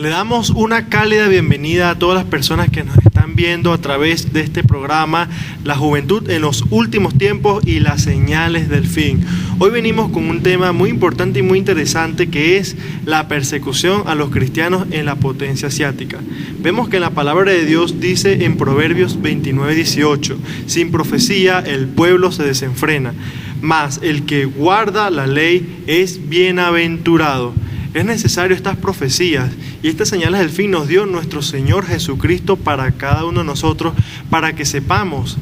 Le damos una cálida bienvenida a todas las personas que nos están viendo a través de este programa, La Juventud en los Últimos Tiempos y las Señales del Fin. Hoy venimos con un tema muy importante y muy interesante, que es la persecución a los cristianos en la potencia asiática. Vemos que la palabra de Dios dice en Proverbios 29:18, sin profecía el pueblo se desenfrena, mas el que guarda la ley es bienaventurado. Es necesario estas profecías y estas señales del fin nos dio nuestro Señor Jesucristo para cada uno de nosotros, para que sepamos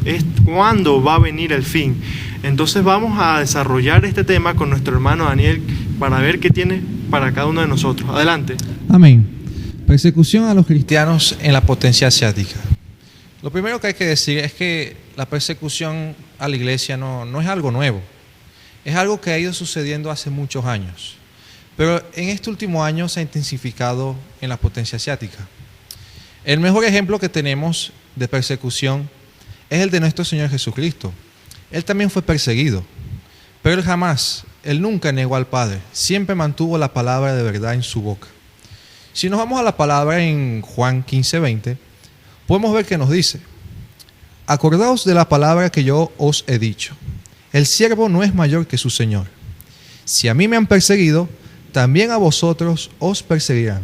cuándo va a venir el fin. Entonces vamos a desarrollar este tema con nuestro hermano Daniel para ver qué tiene para cada uno de nosotros. Adelante. Amén. Persecución a los cristianos en la potencia asiática. Lo primero que hay que decir es que la persecución a la iglesia no es algo nuevo. Es algo que ha ido sucediendo hace muchos años. Pero en este último año se ha intensificado en la potencia asiática. El mejor ejemplo que tenemos de persecución es el de nuestro Señor Jesucristo. Él también fue perseguido, pero Él nunca negó al Padre, siempre mantuvo la palabra de verdad en su boca. Si nos vamos a la palabra en Juan 15:20, podemos ver que nos dice: acordaos de la palabra que yo os he dicho, el siervo no es mayor que su Señor. Si a mí me han perseguido, también a vosotros os perseguirán.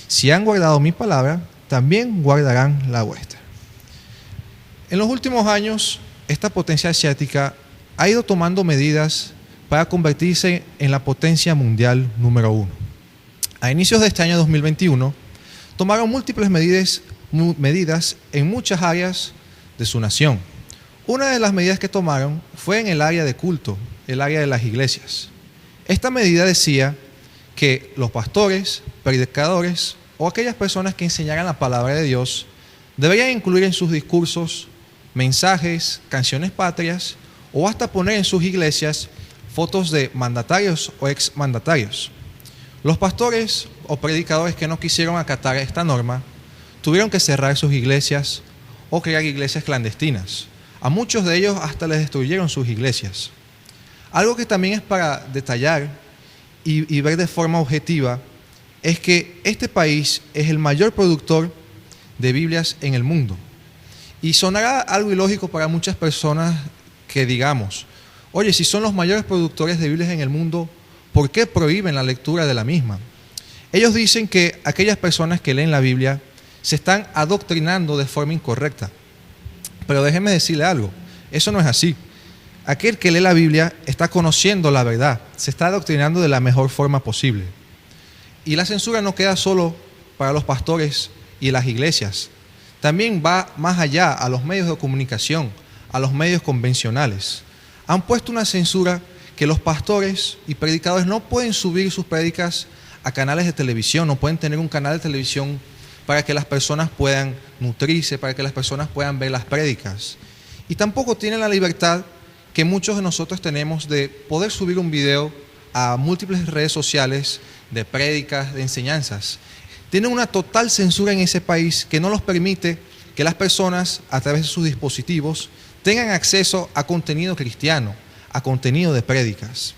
Si han guardado mi palabra, también guardarán la vuestra. En los últimos años, esta potencia asiática ha ido tomando medidas para convertirse en la potencia mundial número 1. A inicios de este año 2021, tomaron múltiples medidas en muchas áreas de su nación. Una de las medidas que tomaron fue en el área de culto, el área de las iglesias. Esta medida decía que los pastores, predicadores o aquellas personas que enseñaran la palabra de Dios deberían incluir en sus discursos mensajes, canciones patrias o hasta poner en sus iglesias fotos de mandatarios o exmandatarios. Los pastores o predicadores que no quisieron acatar esta norma tuvieron que cerrar sus iglesias o crear iglesias clandestinas. A muchos de ellos hasta les destruyeron sus iglesias. Algo que también es para detallar y ver de forma objetiva es que este país es el mayor productor de Biblias en el mundo. Y sonará algo ilógico para muchas personas que digamos: oye, si son los mayores productores de Biblias en el mundo, ¿por qué prohíben la lectura de la misma? Ellos dicen que aquellas personas que leen la Biblia se están adoctrinando de forma incorrecta. Pero déjenme decirle algo, eso no es así. Aquel que lee la Biblia está conociendo la verdad, se está adoctrinando de la mejor forma posible. Y la censura no queda solo para los pastores y las iglesias, también va más allá a los medios de comunicación, a los medios convencionales. Han puesto una censura que los pastores y predicadores no pueden subir sus prédicas a canales de televisión, no pueden tener un canal de televisión para que las personas puedan nutrirse, para que las personas puedan ver las prédicas. Y tampoco tienen la libertad que muchos de nosotros tenemos de poder subir un video a múltiples redes sociales de prédicas, de enseñanzas. Tienen una total censura en ese país que no los permite que las personas, a través de sus dispositivos, tengan acceso a contenido cristiano, a contenido de prédicas.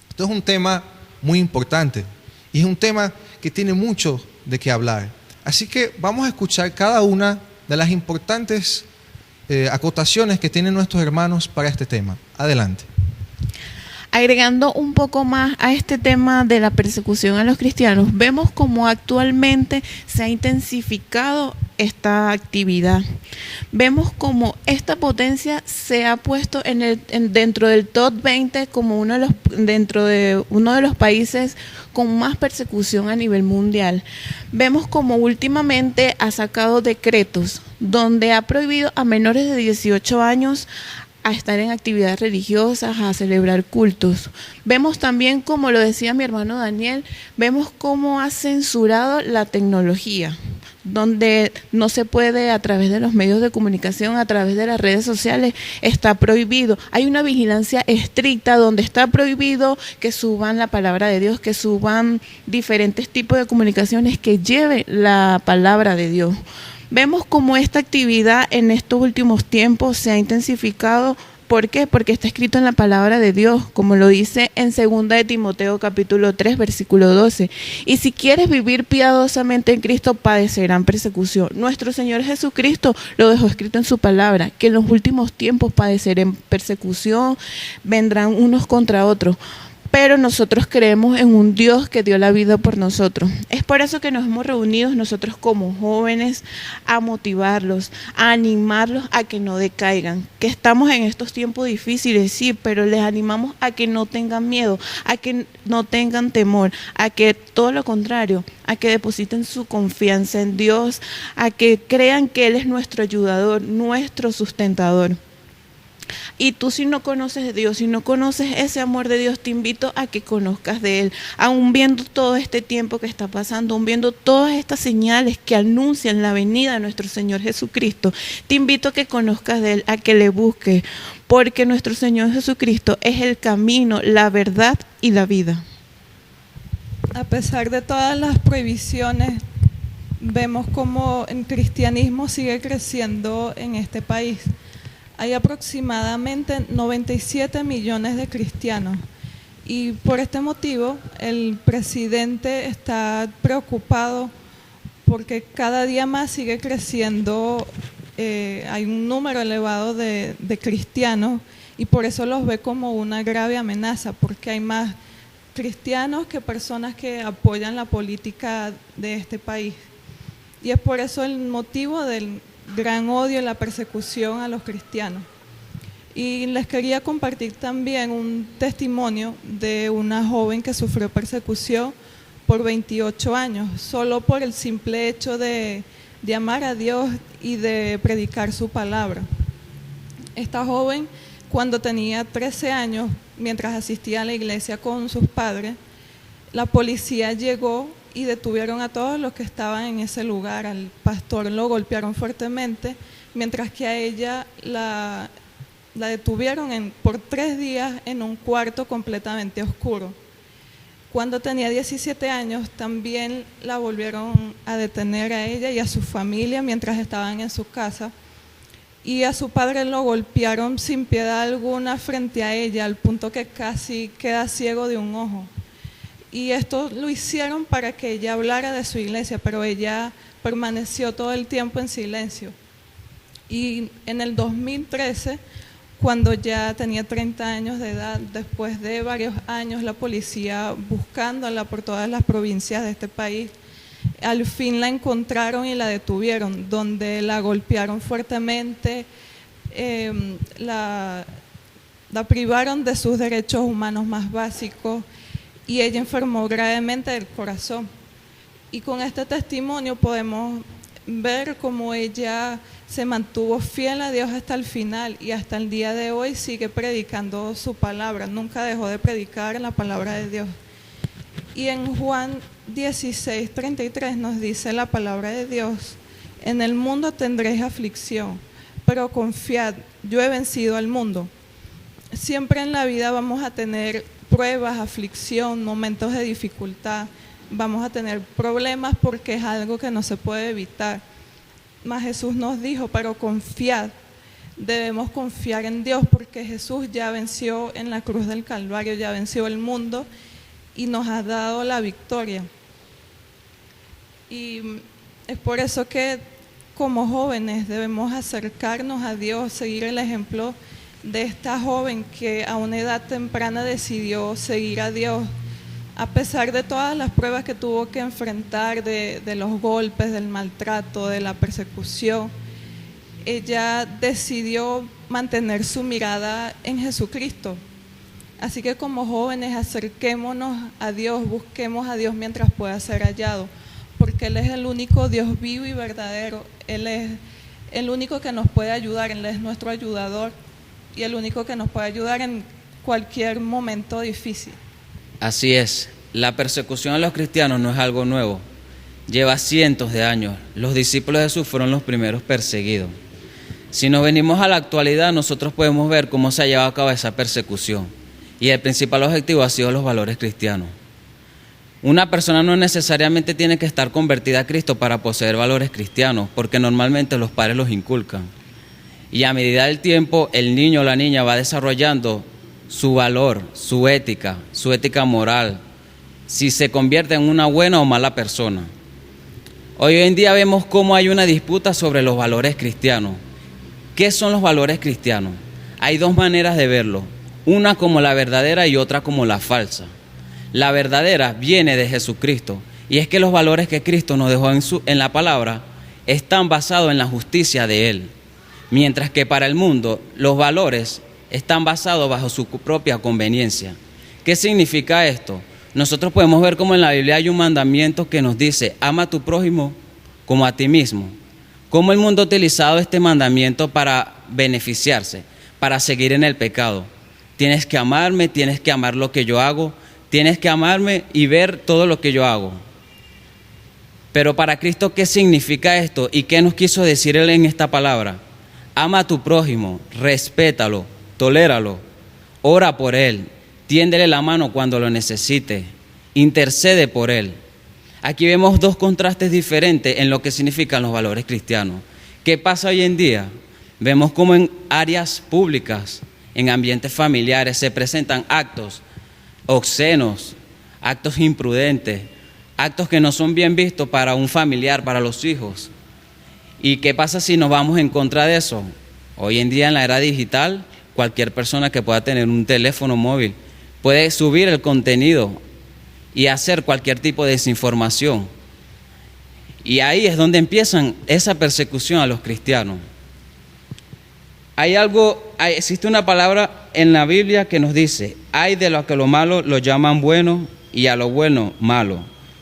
Esto es un tema muy importante y es un tema que tiene mucho de qué hablar. Así que vamos a escuchar cada una de las importantes acotaciones que tienen nuestros hermanos para este tema. Adelante. Agregando un poco más a este tema de la persecución a los cristianos, vemos cómo actualmente se ha intensificado esta actividad. Vemos cómo esta potencia se ha puesto dentro del top 20 como dentro de uno de los países con más persecución a nivel mundial. Vemos como últimamente ha sacado decretos donde ha prohibido a menores de 18 años a estar en actividades religiosas, a celebrar cultos. Vemos también, como lo decía mi hermano Daniel, vemos cómo ha censurado la tecnología, donde no se puede a través de los medios de comunicación, a través de las redes sociales, está prohibido. Hay una vigilancia estricta donde está prohibido que suban la palabra de Dios, que suban diferentes tipos de comunicaciones que lleven la palabra de Dios. Vemos cómo esta actividad en estos últimos tiempos se ha intensificado ¿Por qué? Porque está escrito en la palabra de Dios, como lo dice en 2 de Timoteo capítulo 3, versículo 12. Y si quieres vivir piadosamente en Cristo, padecerán persecución. Nuestro Señor Jesucristo lo dejó escrito en su palabra, que en los últimos tiempos padecerán persecución, vendrán unos contra otros. Pero nosotros creemos en un Dios que dio la vida por nosotros. Es por eso que nos hemos reunido nosotros como jóvenes a motivarlos, a animarlos a que no decaigan. Que estamos en estos tiempos difíciles, sí, pero les animamos a que no tengan miedo, a que no tengan temor, a que todo lo contrario, a que depositen su confianza en Dios, a que crean que Él es nuestro ayudador, nuestro sustentador. Y tú, si no conoces de Dios, si no conoces ese amor de Dios, te invito a que conozcas de Él. Aún viendo todo este tiempo que está pasando, aún viendo todas estas señales que anuncian la venida de nuestro Señor Jesucristo, te invito a que conozcas de Él, a que le busques, porque nuestro Señor Jesucristo es el camino, la verdad y la vida. A pesar de todas las prohibiciones, vemos cómo el cristianismo sigue creciendo en este país. Hay aproximadamente 97 millones de cristianos y por este motivo el presidente está preocupado porque cada día más sigue creciendo, hay un número elevado de cristianos y por eso los ve como una grave amenaza, porque hay más cristianos que personas que apoyan la política de este país. Y es por eso el motivo del gran odio y la persecución a los cristianos. Y les quería compartir también un testimonio de una joven que sufrió persecución por 28 años, solo por el simple hecho de amar a Dios y de predicar su palabra. Esta joven, cuando tenía 13 años, mientras asistía a la iglesia con sus padres, la policía llegó y detuvieron a todos los que estaban en ese lugar. Al pastor lo golpearon fuertemente, mientras que a ella la detuvieron por 3 días en un cuarto completamente oscuro. Cuando tenía 17 años también la volvieron a detener a ella y a su familia mientras estaban en su casa, y a su padre lo golpearon sin piedad alguna frente a ella, al punto que casi queda ciego de un ojo. Y esto lo hicieron para que ella hablara de su iglesia, pero ella permaneció todo el tiempo en silencio. Y en el 2013, cuando ya tenía 30 años de edad, después de varios años la policía buscándola por todas las provincias de este país, al fin la encontraron y la detuvieron, donde la golpearon fuertemente, la privaron de sus derechos humanos más básicos, y ella enfermó gravemente del corazón. Y con este testimonio podemos ver cómo ella se mantuvo fiel a Dios hasta el final y hasta el día de hoy sigue predicando su palabra, nunca dejó de predicar la palabra de Dios. Y en Juan 16:33 nos dice la palabra de Dios: en el mundo tendréis aflicción, pero confiad, yo he vencido al mundo. Siempre en la vida vamos a tener pruebas, aflicción, momentos de dificultad, vamos a tener problemas porque es algo que no se puede evitar. Mas Jesús nos dijo, pero confiad, debemos confiar en Dios porque Jesús ya venció en la cruz del Calvario, ya venció el mundo y nos ha dado la victoria. Y es por eso que como jóvenes debemos acercarnos a Dios, seguir el ejemplo de esta joven que a una edad temprana decidió seguir a Dios, a pesar de todas las pruebas que tuvo que enfrentar, de los golpes, del maltrato, de la persecución. Ella decidió mantener su mirada en Jesucristo. Así que como jóvenes acerquémonos a Dios, busquemos a Dios mientras pueda ser hallado, porque Él es el único Dios vivo y verdadero. Él es el único que nos puede ayudar, Él es nuestro ayudador y el único que nos puede ayudar en cualquier momento difícil. Así es, la persecución a los cristianos no es algo nuevo, lleva cientos de años. Los discípulos de Jesús fueron los primeros perseguidos. Si nos venimos a la actualidad, nosotros podemos ver cómo se ha llevado a cabo esa persecución y el principal objetivo ha sido los valores cristianos. Una persona no necesariamente tiene que estar convertida a Cristo para poseer valores cristianos, porque normalmente los padres los inculcan. Y a medida del tiempo, el niño o la niña va desarrollando su valor, su ética moral, si se convierte en una buena o mala persona. Hoy en día vemos cómo hay una disputa sobre los valores cristianos. ¿Qué son los valores cristianos? Hay dos maneras de verlo, una como la verdadera y otra como la falsa. La verdadera viene de Jesucristo, y es que los valores que Cristo nos dejó en la palabra están basados en la justicia de Él, mientras que para el mundo los valores están basados bajo su propia conveniencia. ¿Qué significa esto? Nosotros podemos ver cómo en la Biblia hay un mandamiento que nos dice, ama a tu prójimo como a ti mismo. Cómo el mundo ha utilizado este mandamiento para beneficiarse, para seguir en el pecado. Tienes que amarme, tienes que amar lo que yo hago, tienes que amarme y ver todo lo que yo hago. Pero para Cristo, ¿qué significa esto? ¿Y qué nos quiso decir Él en esta palabra? Ama a tu prójimo, respétalo, toléralo, ora por él, tiéndele la mano cuando lo necesite, intercede por él. Aquí vemos dos contrastes diferentes en lo que significan los valores cristianos. ¿Qué pasa hoy en día? Vemos cómo en áreas públicas, en ambientes familiares, se presentan actos obscenos, actos imprudentes, actos que no son bien vistos para un familiar, para los hijos. ¿Y qué pasa si nos vamos en contra de eso? Hoy en día en la era digital, cualquier persona que pueda tener un teléfono móvil puede subir el contenido y hacer cualquier tipo de desinformación. Y ahí es donde empiezan esa persecución a los cristianos. Existe una palabra en la Biblia que nos dice, hay de los que lo malo lo llaman bueno y a lo bueno malo.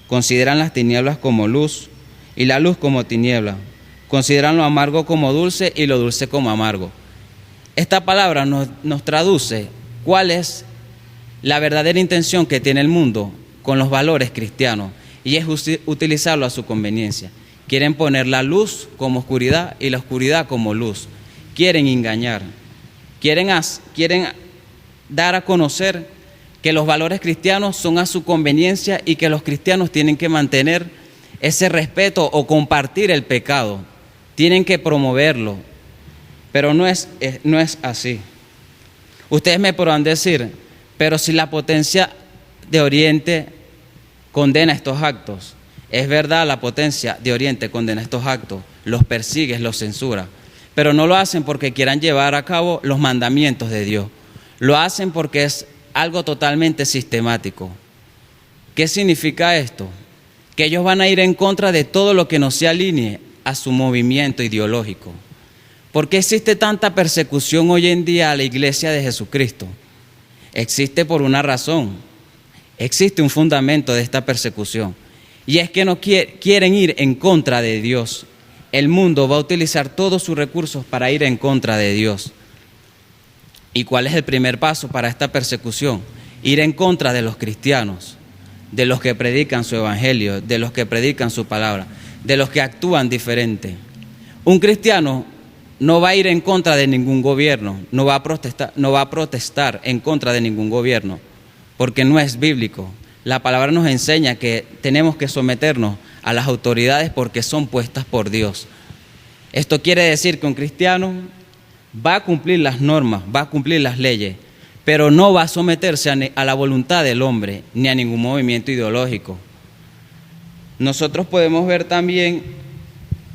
Consideran las tinieblas como luz y la luz como tiniebla. Consideran lo amargo como dulce y lo dulce como amargo. Esta palabra nos traduce cuál es la verdadera intención que tiene el mundo con los valores cristianos, y es utilizarlo a su conveniencia. Quieren poner la luz como oscuridad y la oscuridad como luz. Quieren engañar, quieren dar a conocer que los valores cristianos son a su conveniencia y que los cristianos tienen que mantener ese respeto o compartir el pecado, tienen que promoverlo, pero no es así. Ustedes me podrán decir, pero si la potencia de Oriente condena estos actos, es verdad, la potencia de Oriente condena estos actos, los persigue, los censura, pero no lo hacen porque quieran llevar a cabo los mandamientos de Dios, lo hacen porque es algo totalmente sistemático. ¿Qué significa esto? Que ellos van a ir en contra de todo lo que no se alinee a su movimiento ideológico. ¿Por qué existe tanta persecución hoy en día a la iglesia de Jesucristo? Existe por una razón, existe un fundamento de esta persecución, y es que no quieren ir en contra de Dios. El mundo va a utilizar todos sus recursos para ir en contra de Dios. ¿Y cuál es el primer paso para esta persecución? Ir en contra de los cristianos, de los que predican su evangelio, de los que predican su palabra, de los que actúan diferente. Un cristiano no va a ir en contra de ningún gobierno, no va a protestar en contra de ningún gobierno, porque no es bíblico. La palabra nos enseña que tenemos que someternos a las autoridades porque son puestas por Dios. Esto quiere decir que un cristiano va a cumplir las normas, va a cumplir las leyes, pero no va a someterse a la voluntad del hombre ni a ningún movimiento ideológico. Nosotros podemos ver también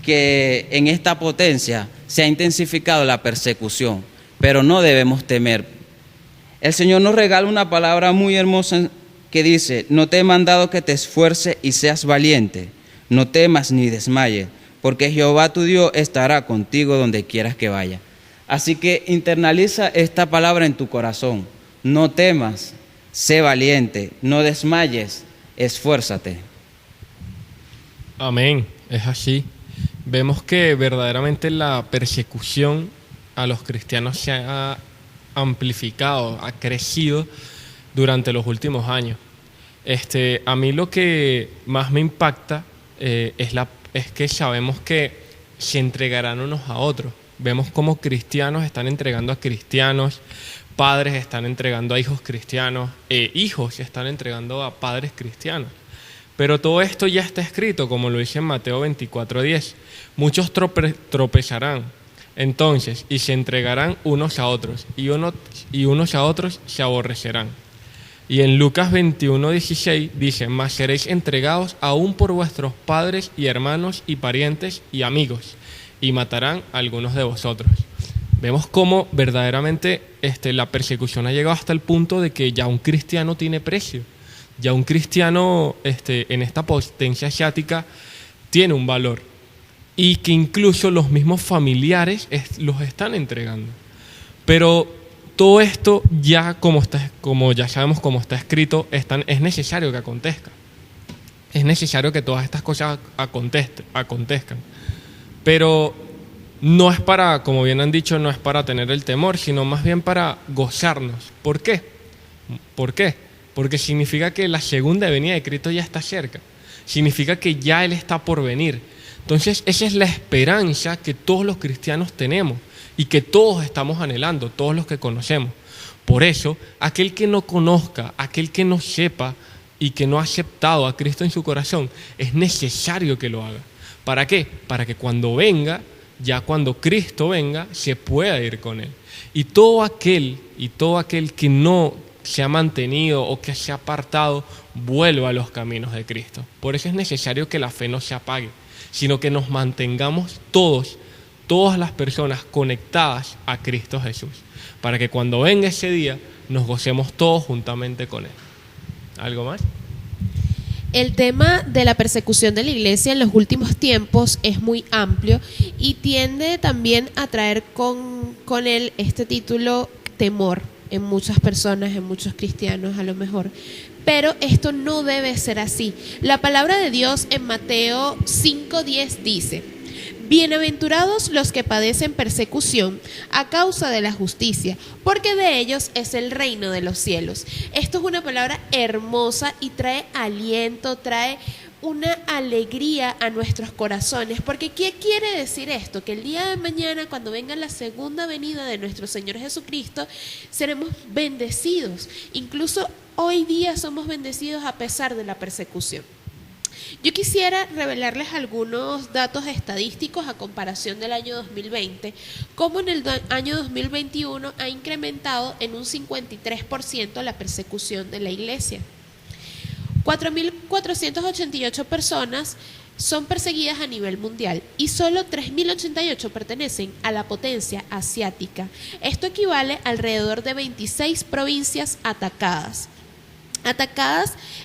que en esta potencia se ha intensificado la persecución, pero no debemos temer. El Señor nos regala una palabra muy hermosa que dice, no te he mandado que te esfuerces y seas valiente, no temas ni desmayes, porque Jehová tu Dios estará contigo donde quieras que vaya. Así que internaliza esta palabra en tu corazón, no temas, sé valiente, no desmayes, esfuérzate. Amén, es así. Vemos que verdaderamente la persecución a los cristianos se ha amplificado, ha crecido durante los últimos años. A mí lo que más me impacta es que sabemos que se entregarán unos a otros. Vemos cómo cristianos están entregando a cristianos, padres están entregando a hijos cristianos, hijos están entregando a padres cristianos. Pero todo esto ya está escrito, como lo dice en Mateo 24:10. Muchos tropezarán. Entonces, y se entregarán unos a otros, y unos a otros se aborrecerán. Y en Lucas 21:16 dice: mas seréis entregados aún por vuestros padres y hermanos y parientes y amigos, y matarán a algunos de vosotros. Vemos cómo verdaderamente la persecución ha llegado hasta el punto de que ya un cristiano tiene precio. Ya un cristiano en esta potencia asiática tiene un valor. Y que incluso los mismos familiares los están entregando. Pero todo esto ya, como ya sabemos cómo está escrito, es necesario que acontezca. Es necesario que todas estas cosas acontezcan. Pero no es para, como bien han dicho, no es para tener el temor, sino más bien para gozarnos. ¿Por qué? ¿Por qué? Porque significa que la segunda venida de Cristo ya está cerca. Significa que ya Él está por venir. Entonces, esa es la esperanza que todos los cristianos tenemos y que todos estamos anhelando, todos los que conocemos. Por eso, aquel que no conozca, aquel que no sepa y que no ha aceptado a Cristo en su corazón, es necesario que lo haga. ¿Para qué? Para que cuando venga, ya cuando Cristo venga, se pueda ir con Él. Y todo aquel que no se ha mantenido o que se ha apartado, vuelva a los caminos de Cristo. Por eso es necesario que la fe no se apague, sino que nos mantengamos todas las personas conectadas a Cristo Jesús, para que cuando venga ese día nos gocemos todos juntamente con Él. ¿Algo más? El tema de la persecución de la iglesia en los últimos tiempos es muy amplio y tiende también a traer con él este título temor en muchas personas, en muchos cristianos a lo mejor. Pero esto no debe ser así. La palabra de Dios en Mateo 5:10 dice: bienaventurados los que padecen persecución a causa de la justicia, porque de ellos es el reino de los cielos. Esto es una palabra hermosa y trae aliento, trae una alegría a nuestros corazones, porque ¿qué quiere decir esto? Que el día de mañana, cuando venga la segunda venida de nuestro Señor Jesucristo, seremos bendecidos. Incluso hoy día somos bendecidos a pesar de la persecución. Yo quisiera revelarles algunos datos estadísticos a comparación del año 2020, como en el año 2021 ha incrementado en un 53% la persecución de la iglesia. 4.488 personas son perseguidas a nivel mundial y solo 3.088 pertenecen a la potencia asiática. Esto equivale a alrededor de 26 provincias atacadas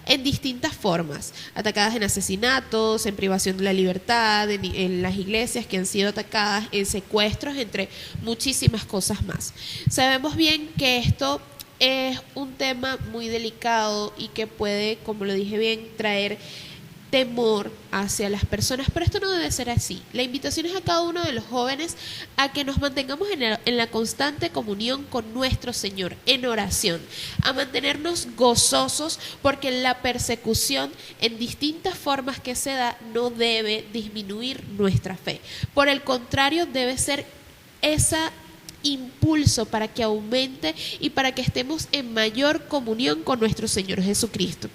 en distintas formas, atacadas en asesinatos, en privación de la libertad, en las iglesias que han sido atacadas, en secuestros, entre muchísimas cosas más. Sabemos bien que esto es un tema muy delicado y que puede, como lo dije bien, traer temor hacia las personas, pero esto no debe ser así. La invitación es a cada uno de los jóvenes a que nos mantengamos en la constante comunión con nuestro Señor, en oración, a mantenernos gozosos, porque la persecución en distintas formas que se da no debe disminuir nuestra fe. Por el contrario, debe ser ese impulso para que aumente y para que estemos en mayor comunión con nuestro Señor Jesucristo.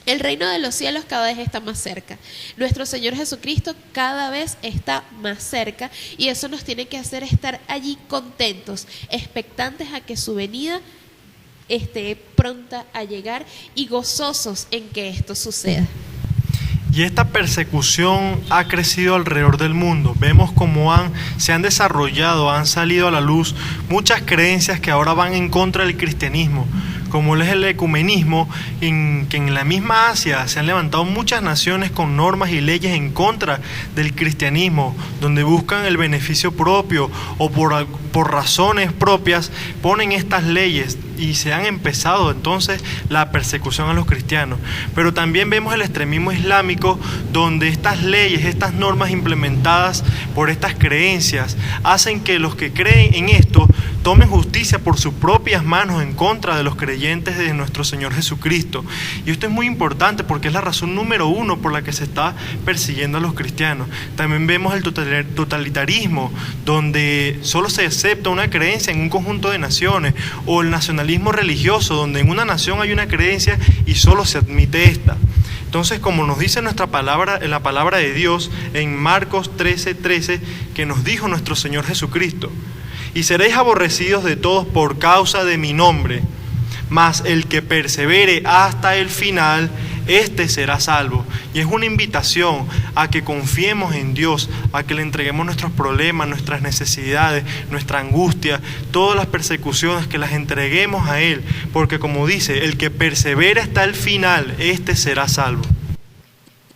El reino de los cielos cada vez está más cerca. Nuestro Señor Jesucristo cada vez está más cerca y eso nos tiene que hacer estar allí contentos, expectantes a que su venida esté pronta a llegar y gozosos en que esto suceda. Y esta persecución ha crecido alrededor del mundo. Vemos cómo se han desarrollado, han salido a la luz muchas creencias que ahora van en contra del cristianismo, como es el ecumenismo, que en la misma Asia se han levantado muchas naciones con normas y leyes en contra del cristianismo, donde buscan el beneficio propio o por razones propias ponen estas leyes y se han empezado entonces la persecución a los cristianos. Pero también vemos el extremismo islámico, donde estas leyes, estas normas implementadas por estas creencias hacen que los que creen en esto tomen justicia por sus propias manos en contra de los creyentes de nuestro Señor Jesucristo. Y esto es muy importante porque es la razón número uno por la que se está persiguiendo a los cristianos. También vemos el totalitarismo, donde solo se acepta una creencia en un conjunto de naciones, o el nacionalismo religioso, donde en una nación hay una creencia y solo se admite esta. Entonces, como nos dice nuestra palabra, en la palabra de Dios, en Marcos 13:13, que nos dijo nuestro Señor Jesucristo: y seréis aborrecidos de todos por causa de mi nombre, mas el que persevere hasta el final, este será salvo. Y es una invitación a que confiemos en Dios, a que le entreguemos nuestros problemas, nuestras necesidades, nuestra angustia, todas las persecuciones, que las entreguemos a Él, porque como dice, el que persevere hasta el final, este será salvo.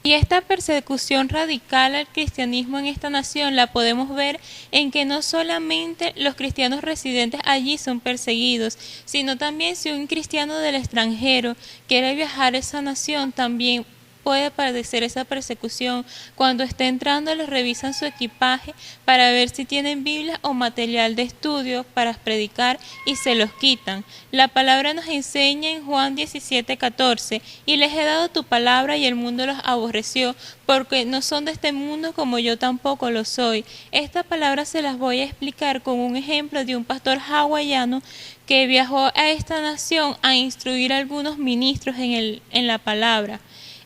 Y esta persecución radical al cristianismo en esta nación la podemos ver en que no solamente los cristianos residentes allí son perseguidos, sino también si un cristiano del extranjero quiere viajar a esa nación, también puede padecer esa persecución. Cuando está entrando, les revisan su equipaje para ver si tienen Biblia o material de estudio para predicar y se los quitan. La palabra nos enseña en Juan 17:14: y les he dado tu palabra y el mundo los aborreció, porque no son de este mundo como yo tampoco lo soy. Esta palabra se las voy a explicar con un ejemplo de un pastor hawaiano que viajó a esta nación a instruir a algunos ministros en la palabra.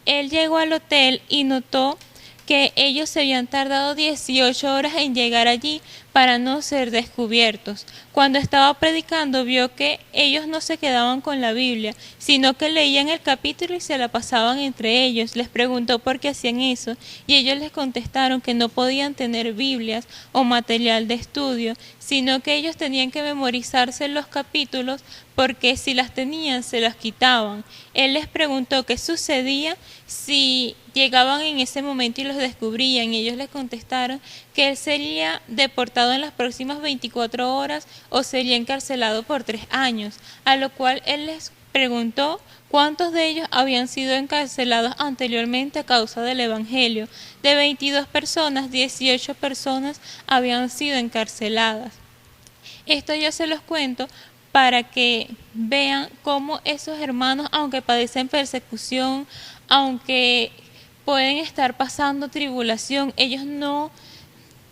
Él llegó al hotel y notó que ellos se habían tardado 18 horas en llegar allí para no ser descubiertos. Cuando estaba predicando, vio que ellos no se quedaban con la Biblia, sino que leían el capítulo y se la pasaban entre ellos. Les preguntó por qué hacían eso, y ellos les contestaron que no podían tener Biblias o material de estudio, sino que ellos tenían que memorizarse los capítulos, porque si las tenían se las quitaban. Él les preguntó qué sucedía si llegaban en ese momento y los descubrían, y ellos les contestaron que él sería deportado en las próximas 24 horas o sería encarcelado por 3 años, a lo cual él les preguntó cuántos de ellos habían sido encarcelados anteriormente a causa del Evangelio. De 22 personas, 18 personas habían sido encarceladas. Esto yo se los cuento para que vean cómo esos hermanos, aunque padecen persecución, aunque pueden estar pasando tribulación, ellos no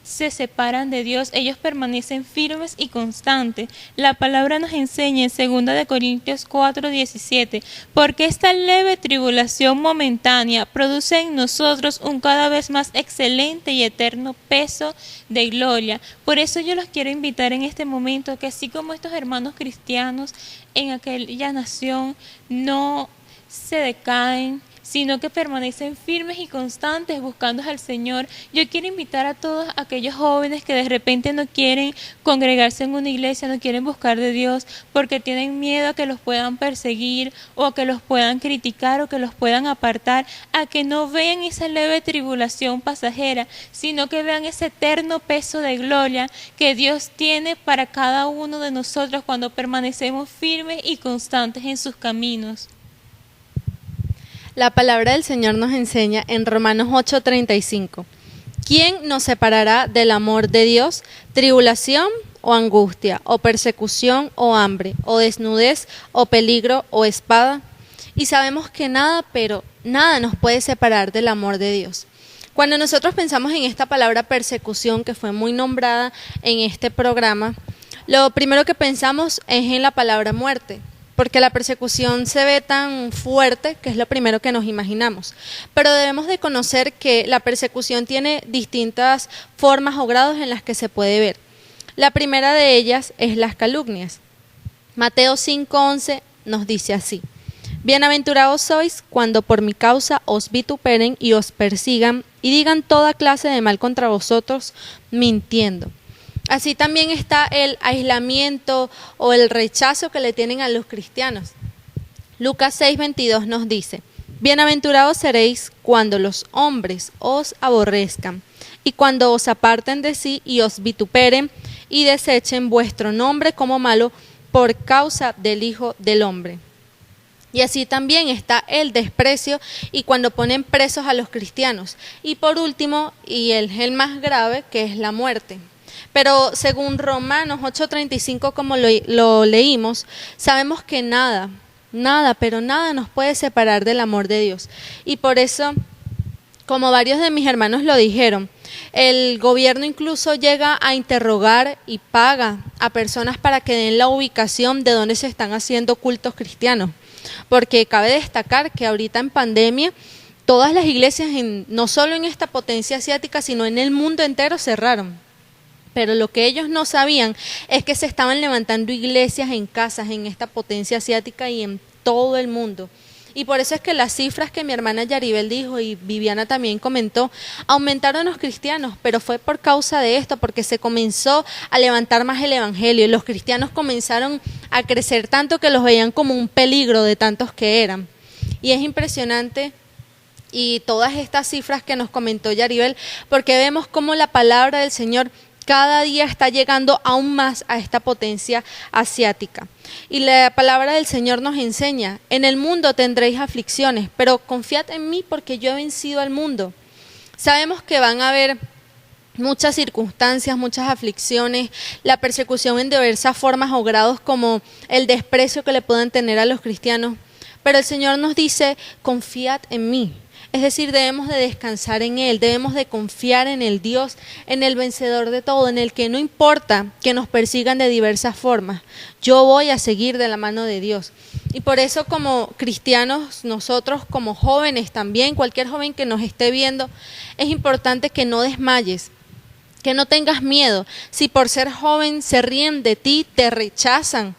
se separan de Dios, ellos permanecen firmes y constantes. La palabra nos enseña en 2 Corintios 4:17: porque esta leve tribulación momentánea produce en nosotros un cada vez más excelente y eterno peso de gloria. Por eso yo los quiero invitar en este momento, que así como estos hermanos cristianos en aquella nación no se decaen, sino que permanecen firmes y constantes buscando al Señor. Yo quiero invitar a todos aquellos jóvenes que de repente no quieren congregarse en una iglesia, no quieren buscar de Dios porque tienen miedo a que los puedan perseguir o a que los puedan criticar o que los puedan apartar, a que no vean esa leve tribulación pasajera, sino que vean ese eterno peso de gloria que Dios tiene para cada uno de nosotros cuando permanecemos firmes y constantes en sus caminos. La palabra del Señor nos enseña en Romanos 8:35: ¿quién nos separará del amor de Dios? ¿Tribulación o angustia, o persecución o hambre, o desnudez o peligro o espada? Y sabemos que nada, pero nada nos puede separar del amor de Dios. Cuando nosotros pensamos en esta palabra persecución, que fue muy nombrada en este programa, lo primero que pensamos es en la palabra muerte, porque la persecución se ve tan fuerte que es lo primero que nos imaginamos. Pero debemos de conocer que la persecución tiene distintas formas o grados en las que se puede ver. La primera de ellas es las calumnias. Mateo 5:11 nos dice así: bienaventurados sois cuando por mi causa os vituperen y os persigan y digan toda clase de mal contra vosotros, mintiendo. Así también está el aislamiento o el rechazo que le tienen a los cristianos. Lucas 6:22 nos dice: bienaventurados seréis cuando los hombres os aborrezcan y cuando os aparten de sí y os vituperen y desechen vuestro nombre como malo por causa del Hijo del Hombre. Y así también está el desprecio y cuando ponen presos a los cristianos. Y por último, y el más grave, que es la muerte. Pero según Romanos 8:35, como lo leímos, sabemos que nada, pero nada nos puede separar del amor de Dios. Y por eso, como varios de mis hermanos lo dijeron, el gobierno incluso llega a interrogar y paga a personas para que den la ubicación de donde se están haciendo cultos cristianos. Porque cabe destacar que ahorita en pandemia todas las iglesias, no solo en esta potencia asiática, sino en el mundo entero cerraron. Pero lo que ellos no sabían es que se estaban levantando iglesias en casas en esta potencia asiática y en todo el mundo. Y por eso es que las cifras que mi hermana Yaribel dijo y Viviana también comentó, aumentaron los cristianos, pero fue por causa de esto, porque se comenzó a levantar más el evangelio y los cristianos comenzaron a crecer tanto que los veían como un peligro de tantos que eran. Y es impresionante y todas estas cifras que nos comentó Yaribel, porque vemos cómo la palabra del Señor cada día está llegando aún más a esta potencia asiática. Y la palabra del Señor nos enseña, en el mundo tendréis aflicciones, pero confiad en mí porque yo he vencido al mundo. Sabemos que van a haber muchas circunstancias, muchas aflicciones, la persecución en diversas formas o grados como el desprecio que le puedan tener a los cristianos, pero el Señor nos dice, confiad en mí. Es decir, debemos de descansar en Él, debemos de confiar en el Dios, en el vencedor de todo, en el que no importa que nos persigan de diversas formas, yo voy a seguir de la mano de Dios. Y por eso como cristianos, nosotros como jóvenes también, cualquier joven que nos esté viendo, es importante que no desmayes, que no tengas miedo. Si por ser joven se ríen de ti, te rechazan,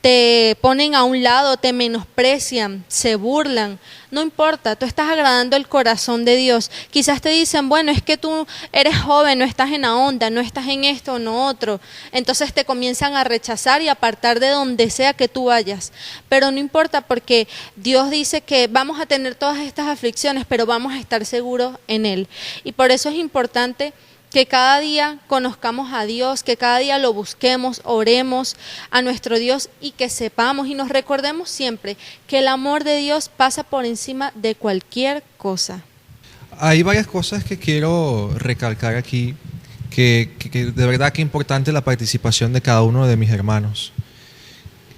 te ponen a un lado, te menosprecian, se burlan, no importa, tú estás agradando el corazón de Dios. Quizás te dicen, bueno, es que tú eres joven, no estás en la onda, no estás en esto o no otro. Entonces te comienzan a rechazar y a apartar de donde sea que tú vayas. Pero no importa porque Dios dice que vamos a tener todas estas aflicciones, pero vamos a estar seguros en Él. Y por eso es importante que cada día conozcamos a Dios, que cada día lo busquemos, oremos a nuestro Dios y que sepamos y nos recordemos siempre que el amor de Dios pasa por encima de cualquier cosa. Hay varias cosas que quiero recalcar aquí, que de verdad que es importante la participación de cada uno de mis hermanos.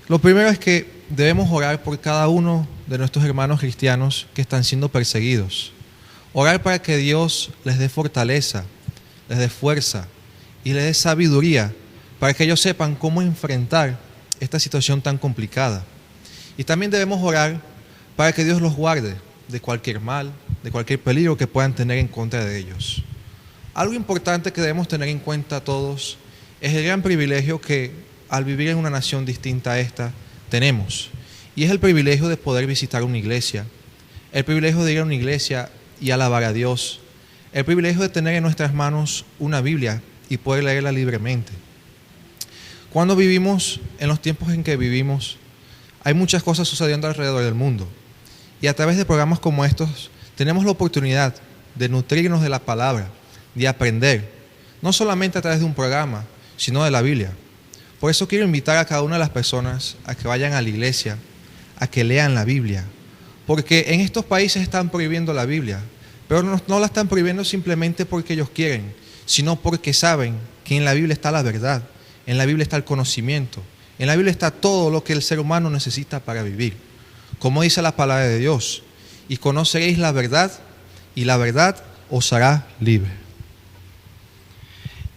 Lo primero es que debemos orar por cada uno de nuestros hermanos cristianos que están siendo perseguidos. Orar para que Dios les dé fortaleza, les dé fuerza y les dé sabiduría para que ellos sepan cómo enfrentar esta situación tan complicada. Y también debemos orar para que Dios los guarde de cualquier mal, de cualquier peligro que puedan tener en contra de ellos. Algo importante que debemos tener en cuenta todos es el gran privilegio que al vivir en una nación distinta a esta tenemos. Y es el privilegio de poder visitar una iglesia, el privilegio de ir a una iglesia y alabar a Dios, el privilegio de tener en nuestras manos una Biblia y poder leerla libremente. Cuando vivimos en los tiempos en que vivimos, hay muchas cosas sucediendo alrededor del mundo. Y a través de programas como estos, tenemos la oportunidad de nutrirnos de la palabra, de aprender, no solamente a través de un programa, sino de la Biblia. Por eso quiero invitar a cada una de las personas a que vayan a la iglesia, a que lean la Biblia. Porque en estos países están prohibiendo la Biblia, pero no la están prohibiendo simplemente porque ellos quieren, sino porque saben que en la Biblia está la verdad, en la Biblia está el conocimiento, en la Biblia está todo lo que el ser humano necesita para vivir. Como dice la palabra de Dios, y conoceréis la verdad, y la verdad os hará libre.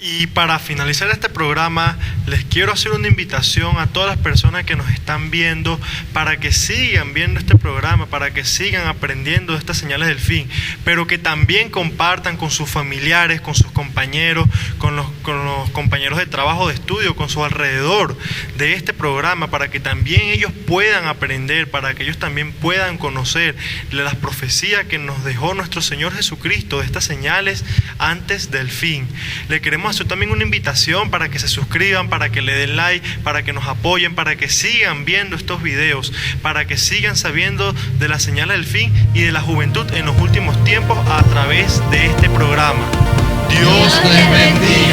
Y para finalizar este programa, les quiero hacer una invitación a todas las personas que nos están viendo para que sigan viendo este programa, para que sigan aprendiendo de estas señales del fin, pero que también compartan con sus familiares, con sus compañeros, con los compañeros de trabajo, de estudio, con su alrededor de este programa, para que también ellos puedan aprender, para que ellos también puedan conocer de las profecías que nos dejó nuestro Señor Jesucristo, de estas señales antes del fin. Le queremos hacer también una invitación para que se suscriban, para que le den like, para que nos apoyen, para que sigan viendo estos videos, para que sigan sabiendo de las señales del fin y de la juventud en los últimos tiempos a través de este programa. Dios les bendiga.